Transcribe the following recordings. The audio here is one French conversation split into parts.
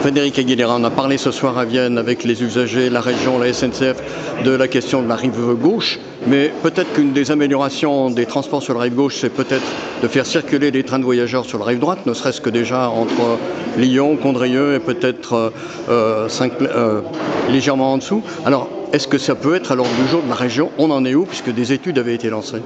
Frédéric Aguilera, on a parlé ce soir à Vienne avec les usagers, la région, la SNCF, de la question de la rive gauche, mais peut-être qu'une des améliorations des transports sur la rive gauche, c'est peut-être de faire circuler les trains de voyageurs sur la rive droite, ne serait-ce que déjà entre Lyon, Condrieu et peut-être légèrement en dessous. Alors, est-ce que ça peut être à l'ordre du jour de la région? On en est où, puisque des études avaient été lancées?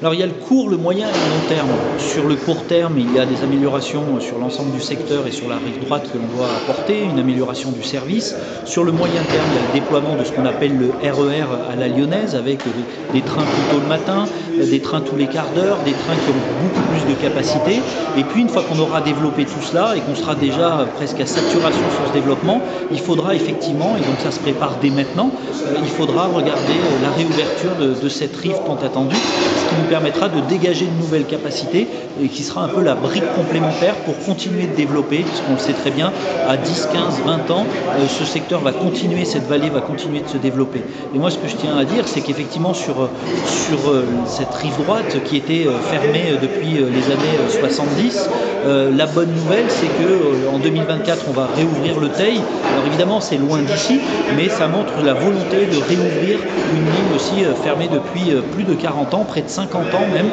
Alors il y a le court, le moyen et le long terme. Sur le court terme, il y a des améliorations sur l'ensemble du secteur et sur la rive droite que l'on doit apporter, une amélioration du service. Sur le moyen terme, il y a le déploiement de ce qu'on appelle le RER à la lyonnaise, avec des trains plus tôt le matin, des trains tous les quarts d'heure, des trains qui ont beaucoup plus de capacité. Et puis une fois qu'on aura développé tout cela et qu'on sera déjà presque à saturation sur ce développement, il faudra effectivement, et donc ça se prépare dès maintenant, il faudra regarder la réouverture de cette rive tant attendue, ce qui nous permettra de dégager de nouvelles capacités et qui sera un peu la brique complémentaire pour continuer de développer, puisqu'on le sait très bien, à 10, 15, 20 ans, ce secteur va continuer, cette vallée va continuer de se développer. Et moi, ce que je tiens à dire, c'est qu'effectivement, sur cette rive droite qui était fermée depuis les années 70, la bonne nouvelle, c'est qu'en 2024, on va réouvrir le Teil. Alors évidemment, c'est loin d'ici, mais ça montre la volonté de réouvrir une ligne aussi fermée depuis plus de 40 ans, près de 50 ans même.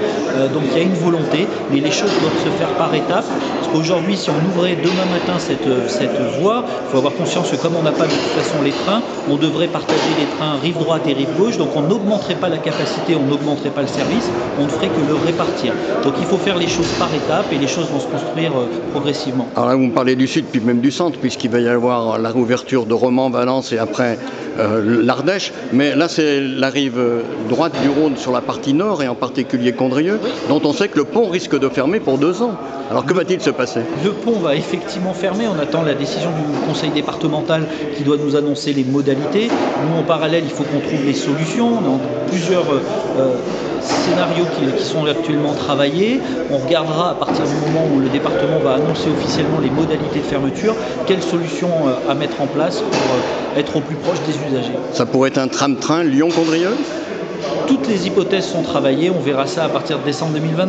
Donc il y a une volonté, mais les choses doivent se faire par étapes. Parce qu'aujourd'hui, si on ouvrait demain matin cette voie, il faut avoir conscience que comme on n'a pas de toute façon les trains, on devrait partager les trains rive droite et rive gauche. Donc on n'augmenterait pas la capacité, on n'augmenterait pas le service, on ne ferait que le répartir. Donc il faut faire les choses par étapes et les choses vont se construire progressivement. Alors là, vous me parlez du sud, puis même du centre, puisqu'il va y avoir la réouverture de Romans, Valence et après l'Ardèche. Mais là, c'est la rive droite du Rhône sur la partie nord et en particulier Condrieu, dont on sait que le pont risque de fermer pour 2 ans. Alors que va-t-il se passer? Le pont va effectivement fermer. On attend la décision du conseil départemental qui doit nous annoncer les modalités. Nous, en parallèle, il faut qu'on trouve les solutions. On a plusieurs scénarios qui sont actuellement travaillés. On regardera à partir du moment où le département va annoncer officiellement les modalités de fermeture, quelles solutions à mettre en place pour être au plus proche des usagers. Ça pourrait être un tram-train Lyon-Condrieu? Toutes les hypothèses sont travaillées. On verra ça à partir de décembre 2022.